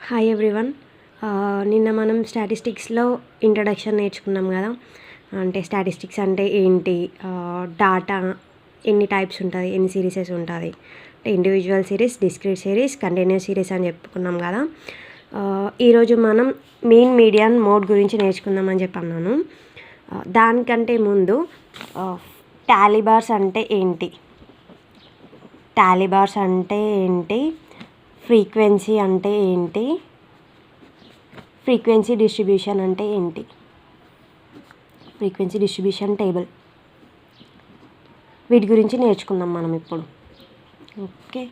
Hi everyone. నిన్న మనం స్టాటిస్టిక్స్లో introduction నేర్చుకున్నాం కదా. అంటే స్టాటిస్టిక్స్ అంటే ఏంటి, డాటా ఎన్ని టైప్స్ ఉంటుంది, ఎన్ని సిరీసెస్ ఉంటుంది, అంటే individual series, discrete series, continuous series అని చెప్పుకున్నాం కదా. ఈరోజు మనం మీన్ మీడియన్ మోడ్ గురించి నేర్చుకుందామని చెప్పి అన్నాను. దానికంటే ముందు టాలీ బార్స్ అంటే ఏంటి, ఫ్రీక్వెన్సీ అంటే ఏంటి, ఫ్రీక్వెన్సీ డిస్ట్రిబ్యూషన్ అంటే ఏంటి, ఫ్రీక్వెన్సీ డిస్ట్రిబ్యూషన్ టేబుల్, వీటి గురించి నేర్చుకుందాం మనం ఇప్పుడు. ఓకే,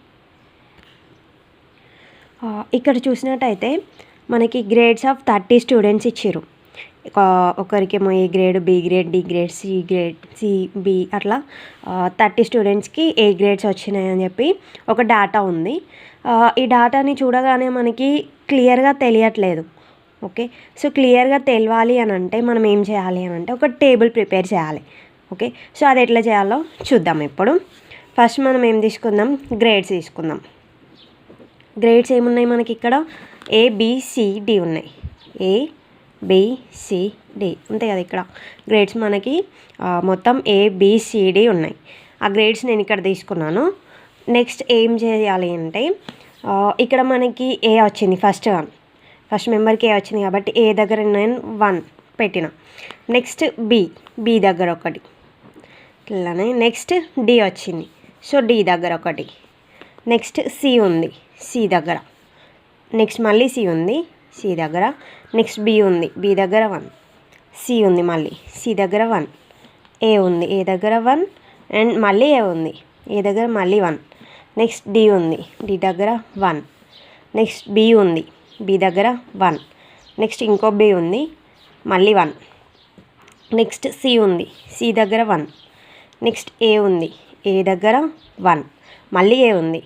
ఇక్కడ చూసినట్టయితే మనకి గ్రేడ్స్ ఆఫ్ 30 స్టూడెంట్స్ ఇచ్చారు. ఒకరికేమో A grade, B grade, D grade, C grade, B అట్లా 30 స్టూడెంట్స్కి ఏ గ్రేడ్స్ వచ్చినాయి అని చెప్పి ఒక డాటా ఉంది. ఈ డాటాని చూడగానే మనకి క్లియర్గా తెలియట్లేదు. ఓకే, సో క్లియర్గా తెలియాలి అని అంటే మనం ఏం చేయాలి అని అంటే ఒక టేబుల్ ప్రిపేర్ చేయాలి. ఓకే, సో అది ఎట్లా చేయాలో చూద్దాం ఇప్పుడు. ఫస్ట్ మనం ఏం తీసుకుందాం, గ్రేడ్స్ తీసుకుందాం. గ్రేడ్స్ ఏమున్నాయి మనకి ఇక్కడ, ఏబిసిడి ఉన్నాయి. ఏబిసిడి అంతే కదా. ఇక్కడ గ్రేడ్స్ మనకి మొత్తం ఏబిసిడి ఉన్నాయి. ఆ గ్రేడ్స్ నేను ఇక్కడ తీసుకున్నాను. నెక్స్ట్ ఏం చేయాలి అంటే ఇక్కడ మనకి ఏ వచ్చింది, ఫస్ట్ మెంబర్కి ఏ వచ్చింది కాబట్టి ఏ దగ్గర నేను 1 పెట్టిన. నెక్స్ట్ బి దగ్గర ఒకటి, ఇట్లానే నెక్స్ట్ డి వచ్చింది, సో డి దగ్గర ఒకటి. నెక్స్ట్ సి ఉంది, సి దగ్గర. నెక్స్ట్ మళ్ళీ సి ఉంది, సి దగ్గర. నెక్స్ట్ బి ఉంది, బి దగ్గర 1. సి ఉంది, మళ్ళీ సి దగ్గర 1. ఏ ఉంది, ఏ దగ్గర 1. అండ్ మళ్ళీ ఏ ఉంది, ఏ దగ్గర మళ్ళీ 1. నెక్స్ట్ డి ఉంది, డి దగ్గర 1. నెక్స్ట్ బి ఉంది, బి దగ్గర 1. నెక్స్ట్ ఇంకో బి ఉంది, మళ్ళీ 1. నెక్స్ట్ సి ఉంది, సి దగ్గర 1. నెక్స్ట్ ఏ ఉంది, ఏ దగ్గర 1. మళ్ళీ ఏ ఉంది.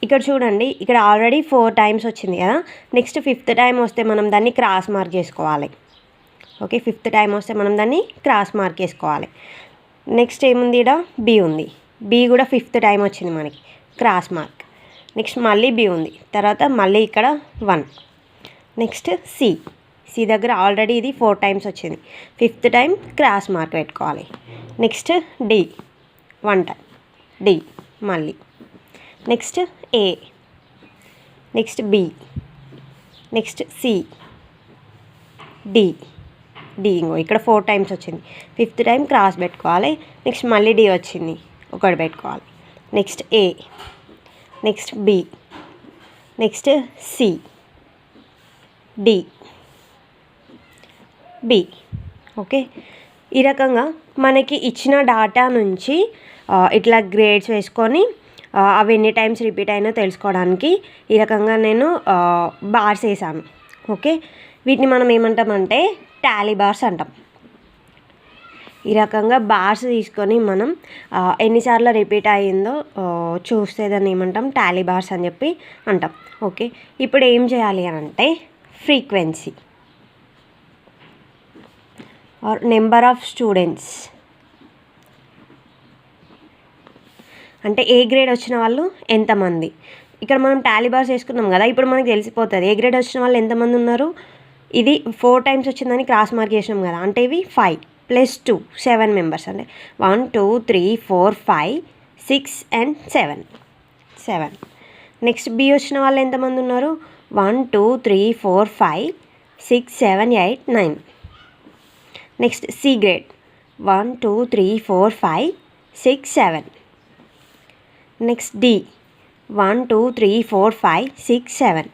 ఇక్కడ చూడండి, ఇక్కడ ఆల్రెడీ 4 టైమ్స్ వచ్చింది కదా. నెక్స్ట్ 5th టైం వస్తే మనం దాన్ని క్రాస్ మార్క్ చేసుకోవాలి. ఓకే, 5th టైం వస్తే మనం దాన్ని క్రాస్ మార్క్ చేసుకోవాలి. నెక్స్ట్ ఏముంది, ఇక్కడ బి ఉంది, బి కూడా 5th టైం వచ్చింది మనకి, క్రాస్ మార్క్. నెక్స్ట్ మళ్ళీ బి ఉంది, తర్వాత మళ్ళీ ఇక్కడ 1. నెక్స్ట్ సి దగ్గర ఆల్రెడీ ఇది 4 టైమ్స్ వచ్చింది, 5th టైం క్రాస్ మార్క్ పెట్టుకోవాలి. నెక్స్ట్ డి 1 టైం, డి మళ్ళీ. Next A, next B, next C, D ఇంకో ఇక్కడ 4 టైమ్స్ వచ్చింది, 5th టైం క్రాస్ పెట్టుకోవాలి. నెక్స్ట్ మళ్ళీ డి వచ్చింది, ఒకటి పెట్టుకోవాలి. Next A, next B, next C, D, B. Okay, ఈ రకంగా మనకి ఇచ్చిన డాటా నుంచి ఇట్లా గ్రేడ్స్ వేసుకొని అవి ఎన్ని టైమ్స్ రిపీట్ అయినా తెలుసుకోవడానికి ఈ రకంగా నేను బార్స్ వేసాను. ఓకే, వీటిని మనం ఏమంటామంటే టాలీ బార్స్ అంటాం. ఈ రకంగా బార్స్ తీసుకొని మనం ఎన్నిసార్లు రిపీట్ అయ్యిందో చూస్తే దాన్ని ఏమంటాం, టాలీ బార్స్ అని చెప్పి అంటాం. ఓకే, ఇప్పుడు ఏం చేయాలి అని అంటే frequency or number of students, అంటే ఏ గ్రేడ్ వచ్చిన వాళ్ళు ఎంతమంది. ఇక్కడ మనం టాలీ బార్స్ వేసుకున్నాం కదా, ఇప్పుడు మనకి తెలిసిపోతుంది ఏ గ్రేడ్ వచ్చిన వాళ్ళు ఎంతమంది ఉన్నారు. ఇది 4 టైమ్స్ వచ్చిందని క్రాస్ మార్క్ చేసినాం కదా, అంటే ఇవి 5 + 2 7 మెంబర్స్, అంటే 1 2 3 4 5 6 and 7. నెక్స్ట్ బి వచ్చిన వాళ్ళు ఎంతమంది ఉన్నారు, 1 2 3 4 5 6 7 8 9. Next C grade 1 2 3 4 5 6 7. Next D 1 2 3 4 5 6 7.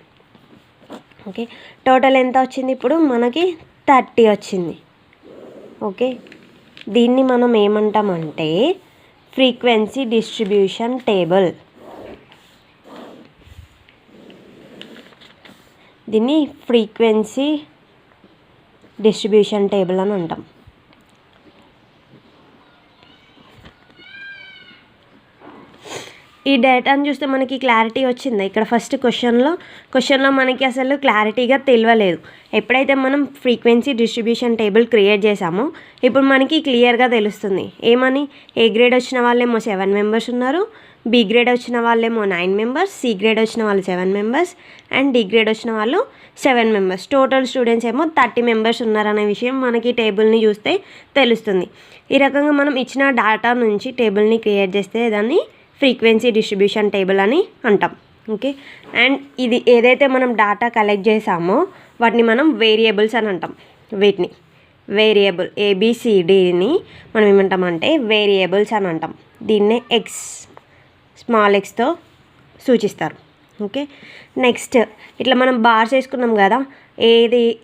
Okay, total ఎంత వచ్చింది ఇప్పుడు మనకి 30 వచ్చింది. ఓకే, దీన్ని మనం ఏమంటామంటే ఫ్రీక్వెన్సీ డిస్ట్రిబ్యూషన్ టేబుల్. దీన్ని ఫ్రీక్వెన్సీ డిస్ట్రిబ్యూషన్ టేబుల్ అని అంటాం. ఈ డేటాను చూస్తే మనకి క్లారిటీ వచ్చింది. ఇక్కడ ఫస్ట్ క్వశ్చన్లో మనకి అసలు క్లారిటీగా తెలియలేదు. ఎప్పుడైతే మనం ఫ్రీక్వెన్సీ డిస్ట్రిబ్యూషన్ టేబుల్ క్రియేట్ చేసామో ఇప్పుడు మనకి క్లియర్గా తెలుస్తుంది. ఏమని, ఏ గ్రేడ్ వచ్చిన వాళ్ళేమో 7 మెంబర్స్ ఉన్నారు, బి గ్రేడ్ వచ్చిన వాళ్ళేమో 9 మెంబర్స్, సి గ్రేడ్ వచ్చిన వాళ్ళు 7 మెంబర్స్ అండ్ డి గ్రేడ్ వచ్చిన వాళ్ళు 7 మెంబర్స్. టోటల్ స్టూడెంట్స్ ఏమో 30 మెంబర్స్ ఉన్నారనే విషయం మనకి టేబుల్ని చూస్తే తెలుస్తుంది. ఈ రకంగా మనం ఇచ్చిన డేటా నుంచి టేబుల్ని క్రియేట్ చేస్తే దాన్ని ఫ్రీక్వెన్సీ డిస్ట్రిబ్యూషన్ టేబుల్ అని అంటాం. ఓకే, అండ్ ఇది ఏదైతే మనం డేటా కలెక్ట్ చేసామో వాటిని మనం వేరియబుల్స్ అని అంటాం. వీటిని వేరియబుల్ ఏబిసిడిని మనం ఏమంటామంటే వేరియబుల్స్ అని అంటాం. దీన్నే స్మాల్ ఎక్స్తో సూచిస్తారు. ఓకే, నెక్స్ట్ ఇట్లా మనం బార్స్ వేసుకున్నాం కదా,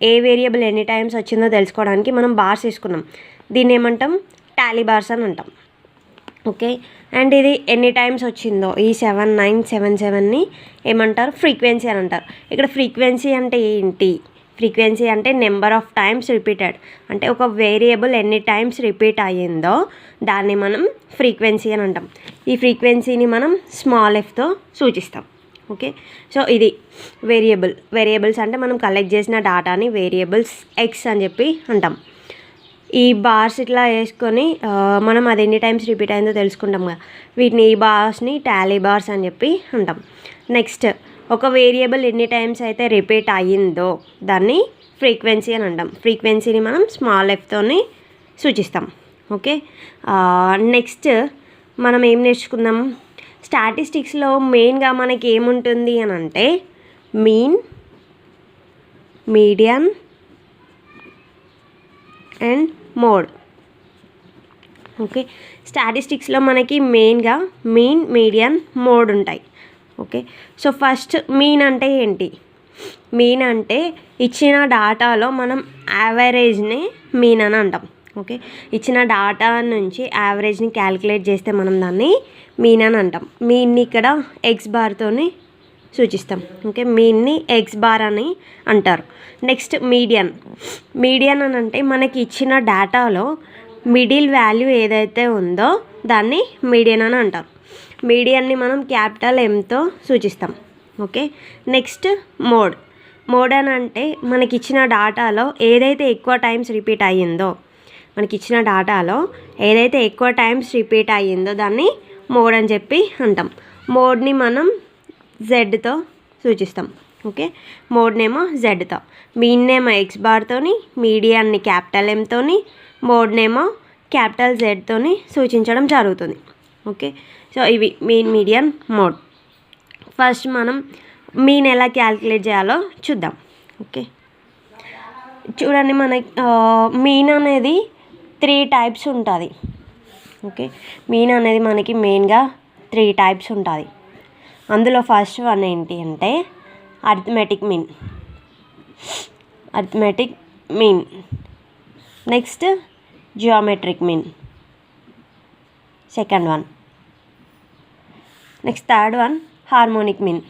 ఏ వేరియబుల్ ఎన్ని టైమ్స్ వచ్చిందో తెలుసుకోవడానికి మనం బార్స్ వేసుకున్నాం. దీన్ని ఏమంటాం టాలీ బార్స్ అని అంటాం. ఓకే, అండ్ ఇది ఎన్ని టైమ్స్ వచ్చిందో ఈ 7977ని ఏమంటారు ఫ్రీక్వెన్సీ అని అంటారు. ఇక్కడ ఫ్రీక్వెన్సీ అంటే ఏంటి? ఫ్రీక్వెన్సీ అంటే నెంబర్ ఆఫ్ టైమ్స్ రిపీటెడ్, అంటే ఒక వేరియబుల్ ఎన్ని టైమ్స్ రిపీట్ అయ్యిందో దాన్ని మనం ఫ్రీక్వెన్సీ అని అంటాం. ఈ ఫ్రీక్వెన్సీని మనం స్మాల్ ఎఫ్తో సూచిస్తాం. ఓకే, సో ఇది వేరియబుల్స్ అంటే మనం కలెక్ట్ చేసిన డేటాని వేరియబుల్స్ ఎక్స్ అని చెప్పి అంటాం. ఈ బార్స్ ఇట్లా వేసుకొని మనం అది ఎన్ని టైమ్స్ రిపీట్ అయిందో తెలుసుకుంటాం కదా, వీటిని ఈ బార్స్ని టాలీ బార్స్ అని చెప్పి అంటాం. నెక్స్ట్ ఒక వేరియబుల్ ఎన్ని టైమ్స్ అయితే రిపీట్ అయ్యిందో దాన్ని ఫ్రీక్వెన్సీ అని అంటాం. ఫ్రీక్వెన్సీని మనం స్మాల్ ఎఫ్తోని సూచిస్తాం. ఓకే, నెక్స్ట్ మనం ఏం నేర్చుకుందాం? స్టాటిస్టిక్స్లో మెయిన్గా మనకి ఏముంటుంది అని అంటే mean, median and mode. Okay, స్టాటిస్టిక్స్లో మనకి మెయిన్గా మీన్, మీడియన్, మోడ్ ఉంటాయి. ఓకే, సో ఫస్ట్ మీన్ అంటే ఏంటి? మీన్ అంటే ఇచ్చిన డేటాలో మనం యావరేజ్ని మీన్ అని అంటాం. ఓకే, ఇచ్చిన డేటా నుంచి యావరేజ్ని క్యాలిక్యులేట్ చేస్తే మనం దాన్ని మీన్ అని అంటాం. మీన్ని ఇక్కడ ఎక్స్ బార్తోని సూచిస్తాం. ఓకే, మీన్ని ఎక్స్ బార్ అని అంటారు. నెక్స్ట్ మీడియన్ అని అంటే మనకి ఇచ్చిన డేటాలో మిడిల్ వాల్యూ ఏదైతే ఉందో దాన్ని మీడియన్ అని అంటారు. మీడియన్ని మనం క్యాపిటల్ ఎంతో సూచిస్తాం. ఓకే, నెక్స్ట్ మోడ్ అని అంటే మనకి ఇచ్చిన డేటాలో ఏదైతే ఎక్కువ టైమ్స్ రిపీట్ అయ్యిందో దాన్ని మోడ్ అని చెప్పి అంటాం. మోడ్ని మనం జెడ్తో సూచిస్తాం. ఓకే, మోడ్నేమో జెడ్తో, మీన్నేమో ఎక్స్ బార్తోని, మీడియన్ని క్యాపిటల్ ఎంతోని, మోడ్నేమో క్యాపిటల్ జెడ్తోని సూచించడం జరుగుతుంది. ఓకే, సో ఇవి మీన్, మీడియన్, మోడ్. ఫస్ట్ మనం మీన్ ఎలా క్యాలిక్యులేట్ చేయాలో చూద్దాం. ఓకే, చూడండి, మనకి మీన్ అనేది 3 టైప్స్ ఉంటుంది. ఓకే, మీన్ అనేది మనకి మెయిన్గా 3 టైప్స్ ఉంటుంది. అందులో ఫస్ట్ వన్ ఏంటి అంటే arithmetic mean, next geometric mean, second one. Next third one harmonic mean.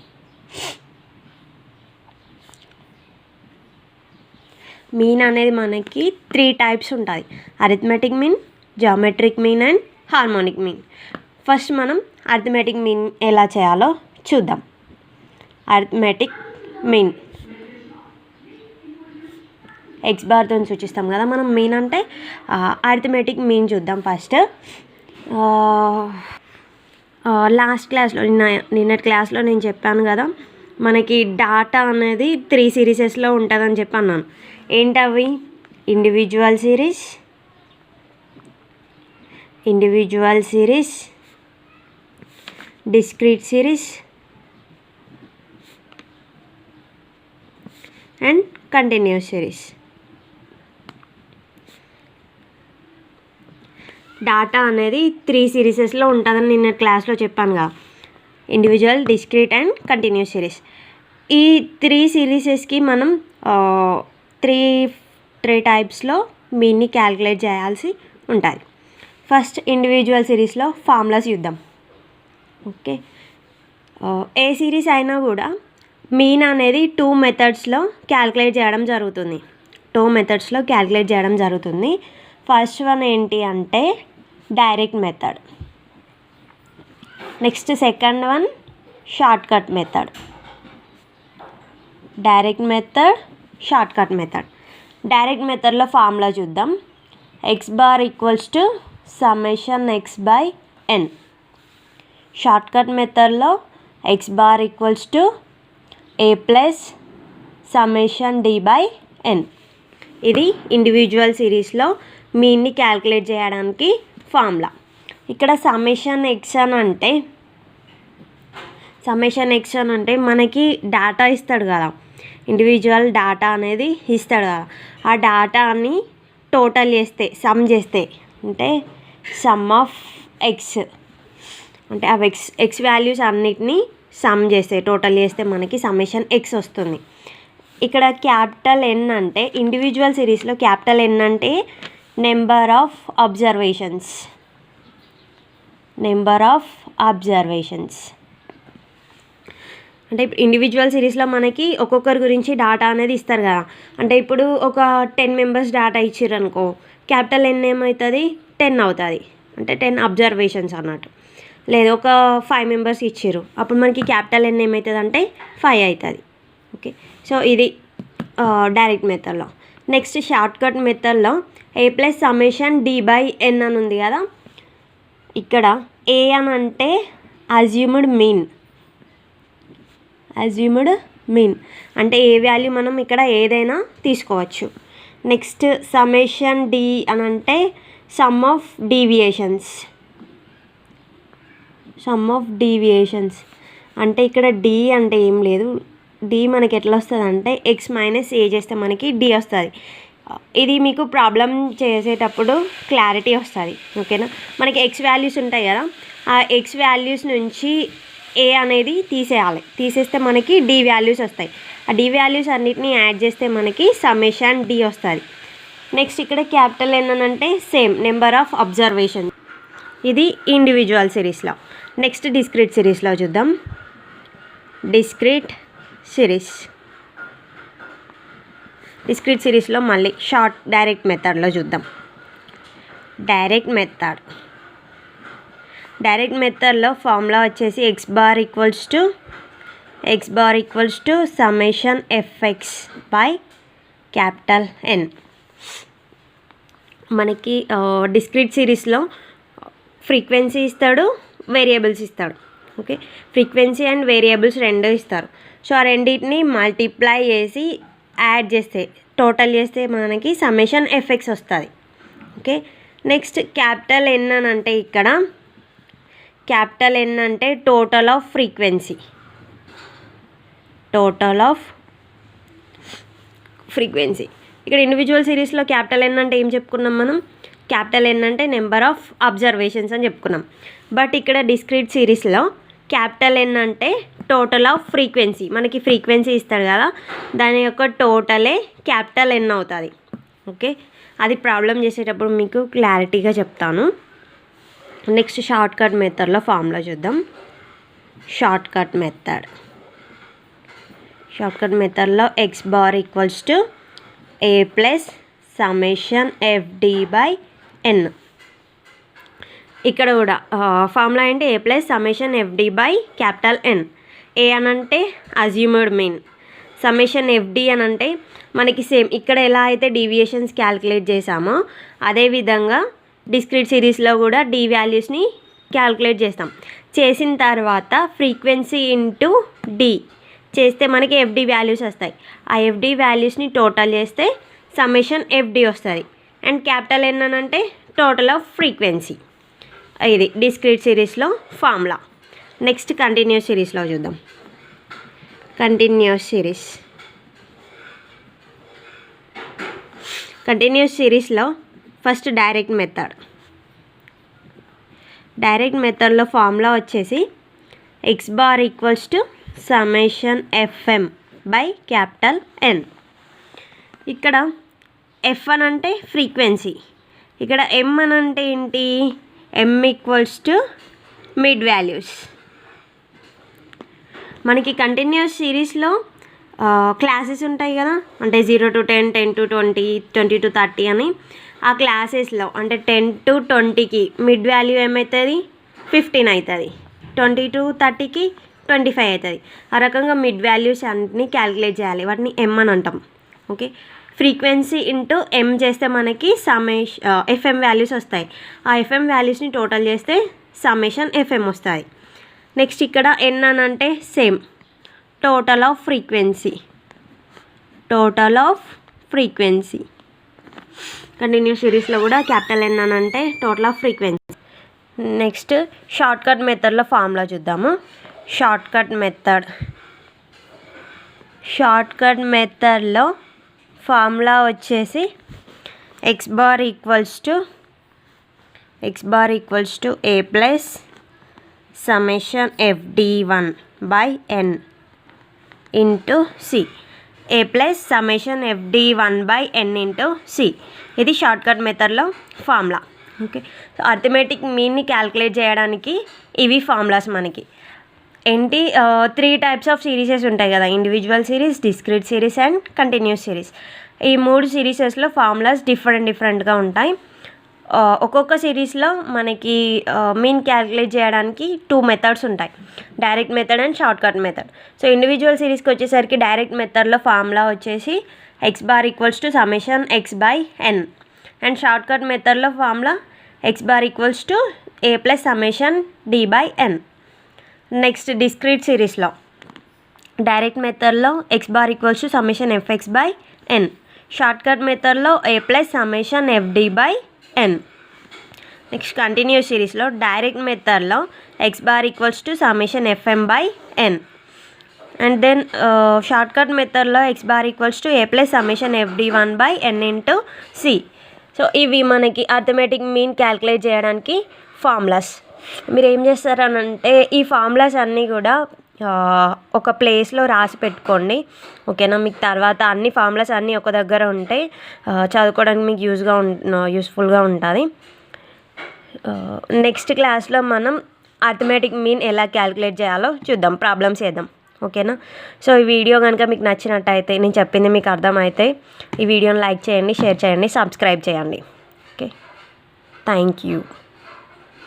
Mean అనేది మనకి 3 టైప్స్ ఉంటుంది: arithmetic mean, geometric mean and harmonic mean. First మనం అరిథమెటిక్ మీన్ ఎలా చేయాలో చూద్దాం. అరిథమెటిక్ మీన్ ఎక్స్ బార్తో సూచిస్తాం కదా మనం మీన్ అంటే. అరిథమెటిక్ మీన్ చూద్దాం ఫస్ట్. లాస్ట్ క్లాస్లో నిన్నటి క్లాస్లో నేను చెప్పాను కదా, మనకి డాటా అనేది 3 సిరీసెస్లో ఉంటుందని చెప్పి అన్నాను. ఏంటవి? Individual series, discrete series and continuous series. Data అనేది 3 సిరీసెస్లో ఉంటుందని నిన్న క్లాస్లో చెప్పాను కదా, individual, discrete and continuous series. ఈ 3 సిరీసెస్కి మనం 3 టైప్స్లో మీన్ని క్యాలిక్యులేట్ చేయాల్సి ఉంటుంది. ఫస్ట్ ఇండివిజువల్ సిరీస్లో ఫార్ములాస్ చూద్దాం. ఓకే, ఏ సిరీస్ అయినా కూడా మీన్ అనేది 2 మెథడ్స్లో క్యాలిక్యులేట్ చేయడం జరుగుతుంది. ఫస్ట్ వన్ ఏంటి అంటే direct method. Next second one short cut method. Direct మెథడ్లో ఫార్ములా చూద్దాం. x bar equals to summation x by n. Short cut మెథడ్లో X bar equals to A plus summation D by N. ఇది individual సిరీస్లో మీన్ని calculate చేయడానికి formula. ఇక్కడ summation X అని అంటే మనకి డేటా ఇస్తాడు కదా, ఇండివిజువల్ డేటా అనేది ఇస్తాడు కదా, ఆ డేటాని టోటల్ చేస్తే సమ్ చేస్తే అంటే సమ్ ఆఫ్ ఎక్స్ అంటే ఆ ఎక్స్ వాల్యూస్ అన్నిటినీ సమ్ చేస్తే టోటల్ చేస్తే మనకి సమ్మేషన్ ఎక్స్ వస్తుంది. ఇక్కడ క్యాపిటల్ ఎన్ అంటే ఇండివిజువల్ సిరీస్లో క్యాపిటల్ ఎన్ అంటే నెంబర్ ఆఫ్ అబ్జర్వేషన్స్ అంటే ఇప్పుడు ఇండివిజువల్ సిరీస్లో మనకి ఒక్కొక్కరి గురించి డేటా అనేది ఇస్తారు కదా. అంటే ఇప్పుడు ఒక 10 మెంబర్స్ డేటా ఇచ్చారు అనుకో, క్యాపిటల్ ఎన్ ఏమవుతుంది 10 అవుతుంది, అంటే 10 అబ్జర్వేషన్స్ అన్నట్టు. లేదు ఒక 5 మెంబర్స్ ఇచ్చారు, అప్పుడు మనకి క్యాపిటల్ ఎన్ ఏమవుతుంది అంటే 5 అవుతుంది. ఓకే, సో ఇది డైరెక్ట్ మెథడ్లో. నెక్స్ట్ షార్ట్ కట్ మెథడ్లో A plus summation D by ఎన్ అని ఉంది కదా. ఇక్కడ ఏ అని అంటే అజ్యూమ్డ్ మీన్ అంటే ఏ వాల్యూ మనం ఇక్కడ ఏదైనా తీసుకోవచ్చు. నెక్స్ట్ సమ్మేషన్ డి అని అంటే సమ్ ఆఫ్ డీవియేషన్స్ అంటే ఇక్కడ డి అంటే ఏం లేదు, డి మనకి ఎట్లా వస్తుంది అంటే ఎక్స్ మైనస్ ఏ చేస్తే మనకి డి వస్తుంది. ఇది మీకు ప్రాబ్లం చేసేటప్పుడు క్లారిటీ వస్తుంది. ఓకేనా, మనకి ఎక్స్ వాల్యూస్ ఉంటాయి కదా, ఆ ఎక్స్ వాల్యూస్ నుంచి ఏ అనేది తీసేస్తే మనకి డి వాల్యూస్ వస్తాయి. ఆ డి వాల్యూస్ అన్నిటిని యాడ్ చేస్తే మనకి సమ్మేషన్ డి వస్తుంది. నెక్స్ట్ ఇక్కడ క్యాపిటల్ ఎన్ అని అంటే సేమ్ నెంబర్ ఆఫ్ అబ్జర్వేషన్. ఇది ఇండివిజువల్ సిరీస్లో. నెక్స్ట్ డిస్క్రీట్ సిరీస్లో చూద్దాం. డిస్క్రీట్ సిరీస్లో మళ్ళీ డైరెక్ట్ మెథడ్లో చూద్దాం. డైరెక్ట్ మెథడ్లో ఫార్ములా వచ్చేసి X bar equals to summation fx by capital N. మనకి డిస్క్రీట్ సిరీస్లో ఫ్రీక్వెన్సీ ఇస్తాడు, వేరియబుల్స్ ఇస్తాడు. ఓకే, ఫ్రీక్వెన్సీ అండ్ వేరియబుల్స్ రెండు ఇస్తారు. సో ఆ రెండింటిని మల్టిప్లై చేసి యాడ్ చేస్తే టోటల్ చేస్తే మనకి సమ్మేషన్ ఎఫ్ఎక్స్ వస్తుంది. ఓకే, నెక్స్ట్ క్యాపిటల్ ఎన్ అని అంటే ఇక్కడ క్యాపిటల్ ఎన్ అంటే టోటల్ ఆఫ్ ఫ్రీక్వెన్సీ. ఇక్కడ ఇండివిజువల్ సిరీస్లో క్యాపిటల్ ఎన్ అంటే ఏం చెప్పుకున్నాం మనం, క్యాపిటల్ ఎన్ అంటే నెంబర్ ఆఫ్ అబ్జర్వేషన్స్ అని చెప్పుకున్నాం. బట్ ఇక్కడ డిస్క్రీట్ సిరీస్లో క్యాపిటల్ ఎన్ అంటే టోటల్ ఆఫ్ ఫ్రీక్వెన్సీ. మనకి ఫ్రీక్వెన్సీ ఇస్తాడు కదా, దాని యొక్క టోటలే క్యాపిటల్ ఎన్ అవుతుంది. ఓకే, అది ప్రాబ్లం చేసేటప్పుడు మీకు క్లారిటీగా చెప్తాను. నెక్స్ట్ షార్ట్ కట్ మెథడ్లో ఫార్ములా చూద్దాం. షార్ట్ కట్ మెథడ్లో X bar equals to A plus summation F D by N. ఇక్కడ కూడా ఫార్ములా ఏంటి, A plus summation F D by capital N. A అని అంటే అజ్యూమ్డ్ మీన్, సమ్మేషన్ ఎఫ్డి అని అంటే మనకి సేమ్ ఇక్కడ ఎలా అయితే డీవియేషన్స్ క్యాల్కులేట్ చేసామో అదేవిధంగా డిస్క్రీట్ సిరీస్లో కూడా డి వాల్యూస్ని క్యాల్కులేట్ చేసిన తర్వాత ఫ్రీక్వెన్సీ ఇంటూ డి చేస్తే మనకి ఎఫ్డి వాల్యూస్ వస్తాయి. ఆ ఎఫ్డి వాల్యూస్ని టోటల్ చేస్తే సమ్మేషన్ ఎఫ్డి వస్తుంది. అండ్ క్యాపిటల్ ఎన్ అని అంటే టోటల్ ఆఫ్ ఫ్రీక్వెన్సీ. ఇది డిస్క్రీట్ సిరీస్లో ఫార్ములా. నెక్స్ట్ కంటిన్యూస్ సిరీస్లో చూద్దాం. కంటిన్యూస్ సిరీస్లో ఫస్ట్ డైరెక్ట్ మెథడ్లో ఫార్ములా వచ్చేసి X bar equals to summation fm by capital N. ఇక్కడ ఎఫ్ అని అంటే ఫ్రీక్వెన్సీ, ఇక్కడ ఎం అని అంటే ఏంటి, ఎం ఈక్వల్స్ టు మిడ్ వాల్యూస్. మనకి కంటిన్యూస్ సిరీస్లో క్లాసెస్ ఉంటాయి కదా, అంటే 0 to 10, 10 to 20, 20 to 30 అని. ఆ క్లాసెస్లో అంటే 10 to 20కి మిడ్ వాల్యూ ఏమవుతుంది 15 అవుతుంది, 20 to 30కి 25 అవుతుంది. ఆ రకంగా మిడ్ వాల్యూస్ అన్నిటిని క్యాలిక్యులేట్ చేయాలి, వాటిని ఎం అని అంటాం. ఓకే, ఫ్రీక్వెన్సీ ఇంటూ ఎం చేస్తే మనకి ఎఫ్ఎం వాల్యూస్ వస్తాయి. ఆ ఎఫ్ఎం వాల్యూస్ని టోటల్ చేస్తే సమ్మేషన్ ఎఫ్ఎం వస్తుంది. నెక్స్ట్ ఇక్కడ ఎన్ అని అంటే same total of frequency. Continuous సిరీస్లో కూడా క్యాపిటల్ ఎన్ అని అంటే total of frequency. Next short cut మెథడ్లో ఫార్ములా చూద్దాము. షార్ట్ కట్ మెథడ్లో ఫార్ములా వచ్చేసి X bar equals to A plus summation FD1/N into C. A plus summation FD1/N into C. ఇది short cut మెథడ్లో ఫార్ములా. ఓకే, సో అర్థమెటిక్ మీన్ని calculate చేయడానికి ఇవి formulas మనకి. ఏంటి 3 టైప్స్ ఆఫ్ సిరీసెస్ ఉంటాయి కదా, individual series, discrete series and continuous series. ఈ 3 సిరీసెస్లో ఫార్ములాస్ డిఫరెంట్గా ఉంటాయి. ఒక్కొక్క సిరీస్లో మనకి మీన్ క్యాల్కులేట్ చేయడానికి 2 మెథడ్స్ ఉంటాయి, direct method and short cut method. So individual సిరీస్కి వచ్చేసరికి డైరెక్ట్ మెథడ్లో ఫార్ములా వచ్చేసి X bar equals to summation X/N and short cut మెథడ్లో formula X bar equals to A plus summation D/N. Next discrete సిరీస్లో direct మెథడ్లో X bar equals to summation Fx/N, short cut మెథడ్లో A plus summation FD/N. Next continuous సిరీస్లో direct మెథడ్లో X bar equals to summation Fm/N and then short cut మెథడ్లో X bar equals to A plus summation FD1/N into c. So ఇవి మనకి arithmetic mean calculate చేయడానికి formulas. మీరు ఏం చేస్తారనంటే ఈ formulas అన్నీ కూడా ఒక ప్లేస్లో రాసి పెట్టుకోండి, ఓకేనా. మీకు తర్వాత అన్ని ఫార్ములాస్ అన్నీ ఒక దగ్గర ఉంటే చదువుకోవడానికి మీకు యూస్ఫుల్గా ఉంటుంది. నెక్స్ట్ క్లాస్లో మనం అర్థమెటిక్ మీన్ ఎలా క్యాల్కులేట్ చేయాలో చూద్దాం, ప్రాబ్లమ్స్ చేద్దాం, ఓకేనా. సో ఈ వీడియో కనుక మీకు నచ్చినట్టయితే, నేను చెప్పింది మీకు అర్థమైతే ఈ వీడియోని లైక్ చేయండి, షేర్ చేయండి, సబ్స్క్రైబ్ చేయండి. Okay, thank you.